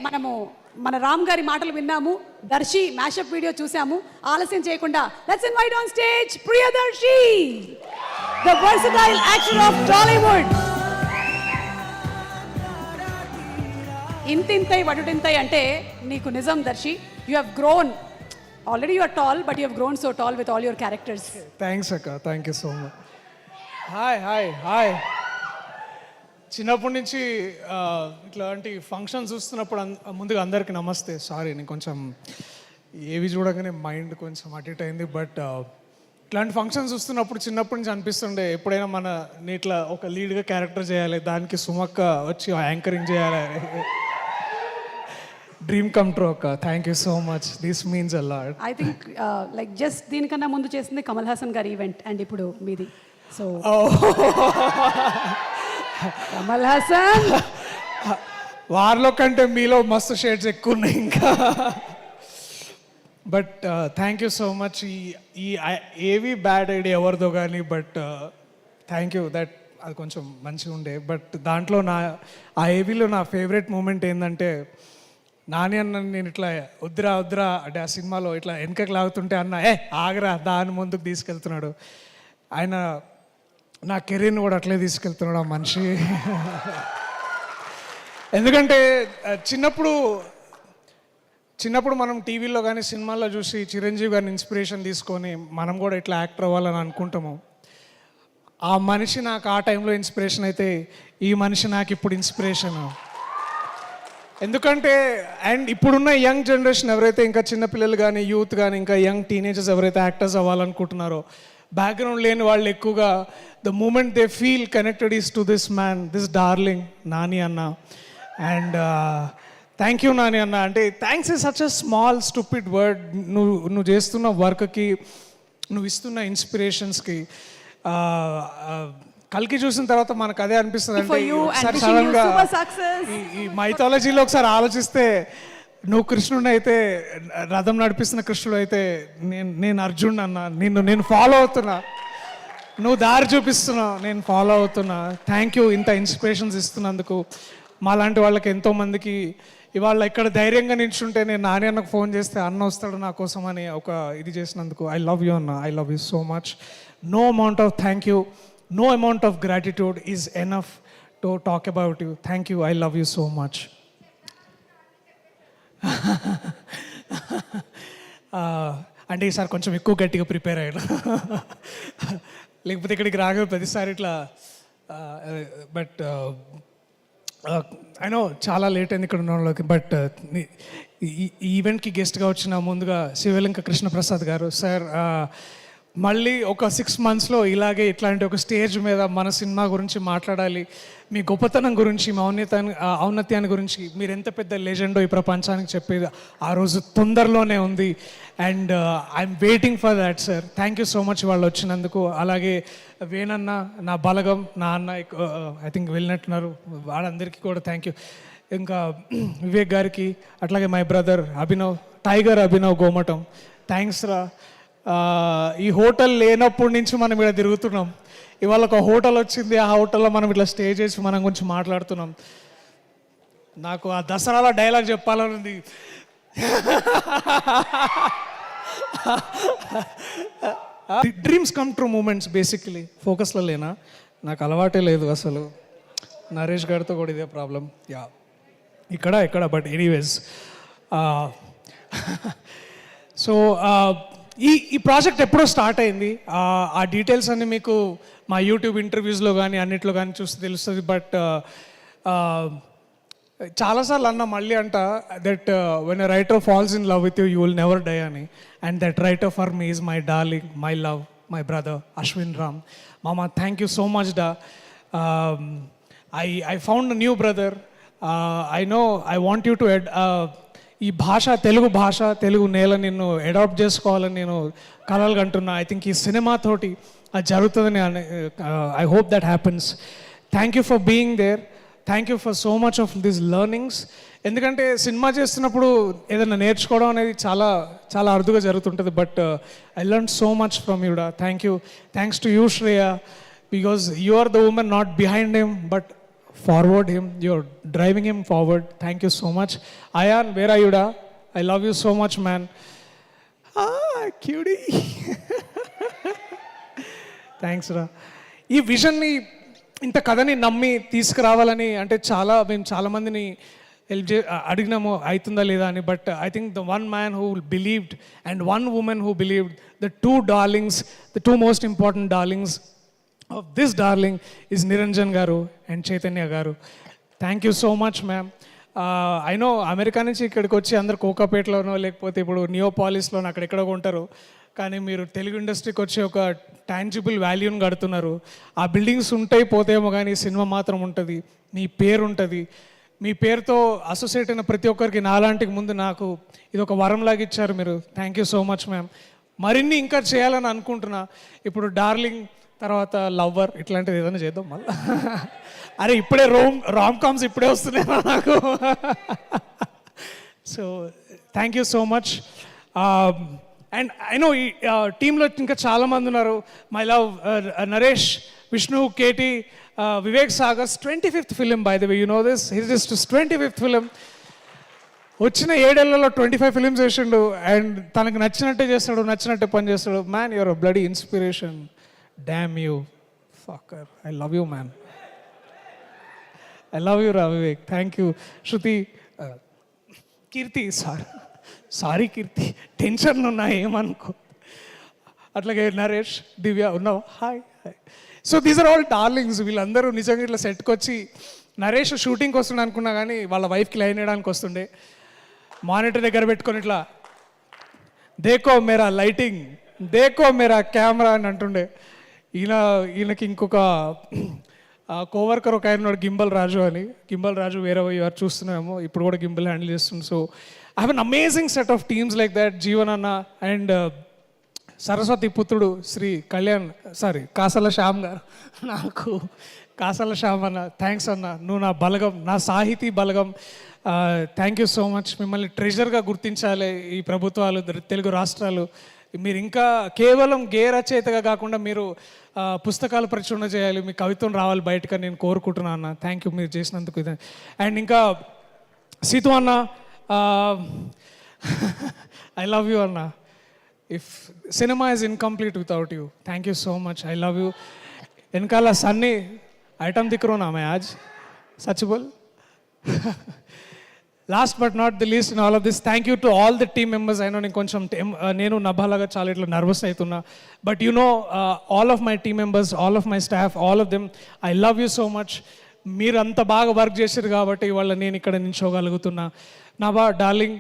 మనము మన రామ్ గారి మాటలు విన్నాము, దర్శి మ్యాషప్ వీడియో చూసాము. ఆలస్యం చేయకుండా let's invite on stage Priyadarshi, the versatile actor of Tollywood. ఇంతింతై వటుడింతై అంటే నీకు నిజం Darshi. You have grown, already you are tall, but you have grown so tall with all your characters. Thanks అక్క, thank you so much. Hi hi hi. చిన్నప్పటి నుంచి ఇట్లాంటి functions చూస్తున్నప్పుడు ముందుగా అందరికీ నమస్తే. సారీ, నేను కొంచెం ఏవి చూడగానే మైండ్ కొంచెం అటు ఇటు అయింది. బట్ ఇట్లాంటి ఫంక్షన్స్ చూస్తున్నప్పుడు చిన్నప్పటి నుంచి అనిపిస్తుండే ఎప్పుడైనా నేను ఇట్లా ఒక లీడ్గా క్యారెక్టర్ చేయాలి, దానికి సుమక్క వచ్చి యాంకరింగ్ చేయాలి. డ్రీమ్ కమ్ ట్రూ అక్క. Thank you so much, this means a lot. I think like just దీనికన్నా ముందు చేసింది కమల్ హాసన్ గారి ఈవెంట్ అండ్ ఇప్పుడు మీది. సో కమల్ హాసన్ వారిలో కంటే మీలో మస్తు షేడ్స్ ఎక్కువ ఉన్నాయి ఇంకా. But thank you so much. ఈ ఏవి బ్యాడ్ ఐడియా ఎవరిదో కానీ, బట్ థ్యాంక్ యూ దట్ అది కొంచెం మంచిగా ఉండే. బట్ దాంట్లో ఆ ఏవీలో నా ఫేవరెట్ మూమెంట్ ఏంటంటే, నాని అన్న నేను ఇట్లా వద్దురా వద్దురా అంటే ఆ సినిమాలో ఇట్లా వెనకకి లాగుతుంటే అన్న ఆగరా దాని ముందుకు తీసుకెళ్తున్నాడు. ఆయన నా కెరీర్ని కూడా అట్లే తీసుకెళ్తున్నాడు ఆ మనిషి. ఎందుకంటే చిన్నప్పుడు మనం టీవీలో కానీ సినిమాల్లో చూసి చిరంజీవి గారిని ఇన్స్పిరేషన్ తీసుకొని మనం కూడా ఇట్లా యాక్టర్ అవ్వాలని అనుకుంటాము. ఆ మనిషి నాకు ఆ టైంలో ఇన్స్పిరేషన్ అయితే, ఈ మనిషి నాకు ఇప్పుడు ఇన్స్పిరేషన్. ఎందుకంటే అండ్ ఇప్పుడున్న యంగ్ జనరేషన్ ఎవరైతే ఇంకా చిన్నపిల్లలు కానీ యూత్ కానీ ఇంకా యంగ్ టీనేజర్స్ ఎవరైతే యాక్టర్స్ అవ్వాలనుకుంటున్నారో, బ్యాక్గ్రౌండ్ లేని వాళ్ళు ఎక్కువగా the moment they feel connected is to this man, this darling Nani అన్న. అండ్ థ్యాంక్ యూ నాని అన్న. అంటే thanks is such a small stupid word. నువ్వు చేస్తున్న వర్క్కి, నువ్వు ఇస్తున్న ఇన్స్పిరేషన్స్కి. కల్కి చూసిన తర్వాత మనకు అదే అనిపిస్తుంది. అంటే ఒకసారి సడన్గా ఈ మైథాలజీలో ఒకసారి ఆలోచిస్తే, నువ్వు కృష్ణుడు అయితే, రథం నడిపిస్తున్న కృష్ణుడు అయితే, నేను అర్జునుడు అన్న. నేను ఫాలో అవుతున్నా, నువ్వు దారి చూపిస్తున్నావు, నేను ఫాలో అవుతున్నా. థ్యాంక్ యూ ఇంత ఇన్స్పిరేషన్స్ ఇస్తున్నందుకు. మాలాంటి వాళ్ళకి ఎంతోమందికి ఇవాళ ఇక్కడ ధైర్యంగా నిల్చుంటే, నేను నాని అన్నకు ఫోన్ చేస్తే అన్న వస్తాడు నా కోసం అని ఒక ఇది చేసినందుకు ఐ లవ్ యూ అన్న. I love you so much. No amount of thank you, no amount of gratitude is enough to talk about you. Thank you. I love you so much. అంటే ఈసారి కొంచెం ఎక్కువ గట్టిగా ప్రిపేర్ అయ్యాను. లేకపోతే ఇక్కడికి రాగా ప్రతిసారి ఇట్లా. బట్ ఐ నో చాలా లేట్ అయింది ఇక్కడ ఉన్న వాళ్ళకి. బట్ ఈ ఈవెంట్కి గెస్ట్గా వచ్చిన ముందుగా శివలింక కృష్ణప్రసాద్ గారు సార్, మళ్ళీ ఒక 6 monthsలో ఇలాగే ఇట్లాంటి ఒక స్టేజ్ మీద మన సినిమా గురించి మాట్లాడాలి, మీ గొప్పతనం గురించి, మీ ఔన్నత్యాన్ని గురించి, మీరు ఎంత పెద్ద లెజెండో ఈ ప్రపంచానికి చెప్పేది ఆ రోజు తొందరలోనే ఉంది. And I'm waiting for that sir. Thank you so much వాళ్ళు వచ్చినందుకు. అలాగే వేణన్న, నా బలగం, నా అన్న ఐ థింక్ వెళ్ళినట్టున్నారు, వాళ్ళందరికీ కూడా థ్యాంక్ యూ. ఇంకా వివేక్ గారికి, అట్లాగే my brother Abhinav, tiger Abhinav Gomatam, thanks రా. ఈ హోటల్ లేనప్పటి నుంచి మనం ఇక్కడ తిరుగుతున్నాం. ఇవాళ ఒక హోటల్ వచ్చింది, ఆ హోటల్లో మనం ఇట్లా స్టే చేసి మనం గురించి మాట్లాడుతున్నాం. నాకు ఆ దసరాలో డైలాగ్ చెప్పాలని ఉంది. Dreams come true moments basically. ఫోకస్లో లేనా, నాకు అలవాటే లేదు అసలు. నరేష్ గారితో కూడా ఇదే ప్రాబ్లం. యా ఇక్కడ బట్ ఎనీవేస్. సో ఈ ప్రాజెక్ట్ ఎప్పుడో స్టార్ట్ అయింది. ఆ డీటెయిల్స్ అన్నీ మీకు మా యూట్యూబ్ ఇంటర్వ్యూస్లో కానీ అన్నిట్లో కానీ చూస్తే తెలుస్తుంది. బట్ చాలాసార్లు అన్న మళ్ళీ అంట that when a writer falls in love with you, you will never die అని. And that writer for me is my darling, my love, my brother Ashwin Ram. మామ థ్యాంక్ యూ సో మచ్ డా. I found a new brother. I know I want you to ఈ భాష, తెలుగు భాష, తెలుగు నేల నిన్ను adapt చేసుకోవాలని నేను కలలు కంటున్నా. ఐ థింక్ ఈ సినిమాతోటి అది జరుగుతుందని I hope that happens. Thank you for being there. Thank you for so much of this learnings. ఎందుకంటే సినిమా చేస్తున్నప్పుడు ఏదైనా నేర్చుకోవడం అనేది చాలా చాలా అరుదుగా జరుగుతుంటుంది. But I learn so much from you డా. Thank you. Thanks to you Shreya, because you are the women not behind him but forward him, you're driving him forward. Thank you so much. Ayan, where are you da? I love you so much, man. Cutie. Thanks రా. ఈ విజన్ని ఇంత కథని నమ్మి తీసుకురావాలని అంటే మేము చాలామందిని help అడిగినాము అవుతుందా లేదా అని. But I think the one man who believed and one women who believed, the two darlings, the two most important darlings of this darling is Niranjan గారు అండ్ చైతన్య గారు. Thank you so much ma'am. I know America నుంచి ఇక్కడికి వచ్చి అందరు కోకాపేటలోనో లేకపోతే ఇప్పుడు నియోపాలిస్లోనో అక్కడెక్కడో ఉంటారు, కానీ మీరు తెలుగు ఇండస్ట్రీకి వచ్చి ఒక టాంజిబుల్ వాల్యూని కడుతున్నారు. ఆ బిల్డింగ్స్ ఉంటాయి పోతేమో కానీ సినిమా మాత్రం ఉంటుంది, మీ పేరు ఉంటుంది. మీ పేరుతో అసోసియేట్ అయిన ప్రతి ఒక్కరికి నాలాంటికి ముందు నాకు ఇది ఒక వరంలాగా ఇచ్చారు మీరు. Thank you so much ma'am. మరిన్ని ఇంకా చేయాలని అనుకుంటున్నా. ఇప్పుడు డార్లింగ్ తర్వాత లవ్వర్ ఇట్లాంటిది ఏదైనా చేద్దాం మళ్ళీ. అరే ఇప్పుడే రామ్ కామ్స్ ఇప్పుడే వస్తున్నాయి నాకు. So thank you so much. And I know ఈ టీంలో ఇంకా చాలామంది ఉన్నారు. My love Naresh, Vishnu, KT, Vivek Sagar's 25th film by the way, you know this, his is 25th film. వచ్చిన 7 ఏళ్లలో 25 ఫిలిమ్స్ వేసిండు అండ్ తనకు నచ్చినట్టే చేస్తాడు, నచ్చినట్టే పని చేస్తాడు. Man your bloody inspiration. Damn you fucker. I love you man. I love you రా Vivek. Thank you. Shruti, Keerthi, sorry Keerthi, టెన్షన్లు ఉన్నాయి ఏమనుకో. అట్లాగే నరేష్, దివ్య ఉన్నావా? Hi hi. So these are all darlings. వీళ్ళందరూ నిజంగా ఇట్లా సెట్కి వచ్చి, నరేష్ షూటింగ్కి వస్తుండే అనుకున్నా కానీ వాళ్ళ వైఫ్కి లైన్ వేయడానికి వస్తుండే. మానిటర్ దగ్గర పెట్టుకొని ఇట్లా దేకో మేరా లైటింగ్, దేకో మేరా కెమెరా అని అంటుండే. ఈయనకి ఇంకొక కోవర్కర్ ఒక ఆయన గింబల్ రాజు అని. గింబల్ రాజు వేరే వారు చూస్తున్నామేమో, ఇప్పుడు కూడా గింబల్ హ్యాండిల్ చేస్తుంది. So I have an amazing set of teams like that. Jeevan అన్న అండ్ సరస్వతి పుత్రుడు శ్రీ కళ్యాణ్, కాసల శ్యామ్ గారు. నాకు కాసల శ్యామ్ అన్న, థ్యాంక్స్ అన్న, నువ్వు నా బలగం, నా సాహితీ బలగం. Thank you so much. మిమ్మల్ని ట్రెజర్గా గుర్తించాలి ఈ ప్రభుత్వాలు, తెలుగు రాష్ట్రాలు. మీరు ఇంకా కేవలం గే రచయితగా కాకుండా మీరు పుస్తకాలు ప్రచురణ చేయాలి, మీ కవిత్వం రావాలి బయటకు నేను కోరుకుంటున్నాను అన్న. థ్యాంక్ యూ మీరు చేసినందుకు. ఇది అండ్ ఇంకా సీతు అన్న, ఐ లవ్ యూ అన్న. If cinema is incomplete without you. Thank you so much. I love you. వెనకాల సన్నీ ఐటమ్ దిక్కు నా మే ఆజ్ సచ్ బోల్. Last but not the least in all of this, thank you to all the team members. అయినా నేను కొంచెం నేను నభాలాగా చాలా ఇట్లా నర్వస్ అవుతున్నా. But you know all of my team members, all of my staff, all of them, I love you so much. మీరు అంత బాగా వర్క్ చేశారు కాబట్టి ఇవాళ నేను ఇక్కడ నిల్చోగలుగుతున్నా. నభా డార్లింగ్,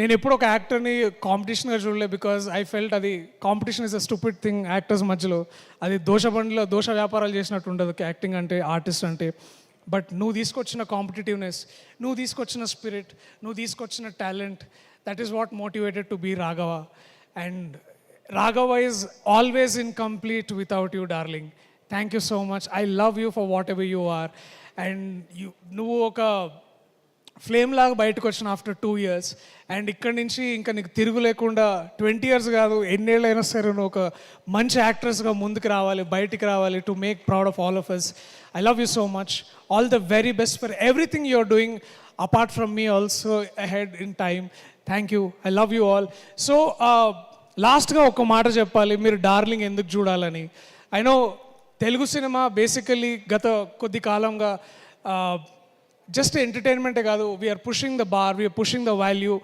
నేను ఎప్పుడు ఒక యాక్టర్ని కాంపిటీషన్గా చూడలే. బికాజ్ ఐ ఫెల్ట్ అది competition is a stupid thing actors మధ్యలో. అది దోష వ్యాపారాలు చేసినట్టు ఉండదు యాక్టింగ్ అంటే, ఆర్టిస్ట్ అంటే. బట్ నువ్వు తీసుకొచ్చిన కాంపిటేటివ్నెస్, నువ్వు తీసుకొచ్చిన స్పిరిట్, నువ్వు తీసుకొచ్చిన talent, that is what motivated to be Raghava. And Raghava is always incomplete without you darling. Thank you so much. I love you for whatever you are. And నువ్వు ఒక flame లాగా బయటకు వచ్చిన ఆఫ్టర్ 2 years. అండ్ ఇక్కడి నుంచి ఇంకా నీకు తిరుగు లేకుండా 20 years కాదు, ఎన్నేళ్ళైనా సరే నువ్వు ఒక మంచి యాక్ట్రెస్గా ముందుకు రావాలి, బయటికి రావాలి, to make proud of all of us. I love you so much. All the very best for everything you're doing apart from me also ahead in time. Thank you. I love you all. So లాస్ట్గా ఒక మాట చెప్పాలి, మీరు darling ఎందుకు చూడాలని. I know Telugu cinema basically గత కొద్ది కాలంగా జస్ట్ ఎంటర్టైన్మెంటే కాదు, we're pushing the bar, we're pushing the value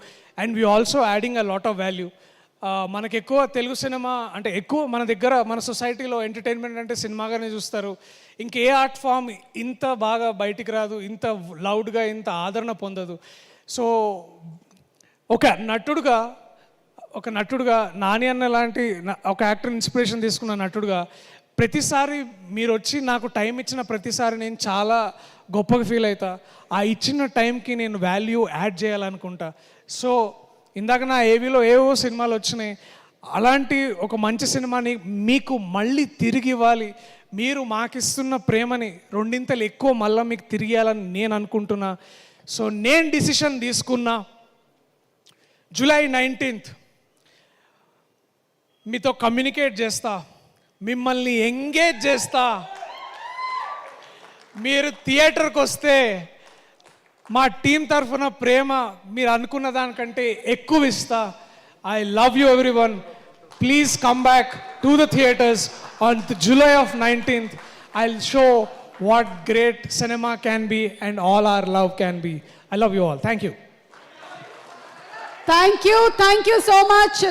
and we also adding a lot of value. మనకు ఎక్కువ తెలుగు సినిమా అంటే ఎక్కువ మన దగ్గర మన సొసైటీలో ఎంటర్టైన్మెంట్ అంటే సినిమాగానే చూస్తారు. ఇంకే ఆర్ట్ ఫామ్ ఇంత బాగా బయటికి రాదు, ఇంత లౌడ్గా, ఇంత ఆదరణ పొందదు. సో ఒక నటుడుగా నాని అన్న లాంటి ఒక యాక్టర్ ఇన్స్పిరేషన్ తీసుకున్న నటుడుగా ప్రతిసారి మీరు వచ్చి నాకు టైం ఇచ్చిన ప్రతిసారి నేను చాలా గొప్పగా ఫీల్ అవుతా. ఆ ఇచ్చిన టైంకి నేను వాల్యూ యాడ్ చేయాలనుకుంటా. సో ఇందాక నా ఏవీలో ఏవో సినిమాలు వచ్చినాయి, అలాంటి ఒక మంచి సినిమాని మీకు మళ్ళీ తిరిగి ఇవ్వాలి. మీరు మాకిస్తున్న ప్రేమని 2 ఎక్కువ మళ్ళీ మీకు తిరిగేయాలని నేను అనుకుంటున్నా. సో నేను డిసిషన్ తీసుకున్నా, July 19th మీతో కమ్యూనికేట్ చేస్తా, మిమ్మల్ని ఎంగేజ్ చేస్తా. మీరు థియేటర్కి వస్తే మా టీం తరఫున ప్రేమ మీరు అనుకున్న దానికంటే ఎక్కువ ఇస్తా. I love you every one. Please come back to the theatres on July of 19th. I'll show what great cinema can be and all our love can be. I love you all. Thank you. Thank you so much.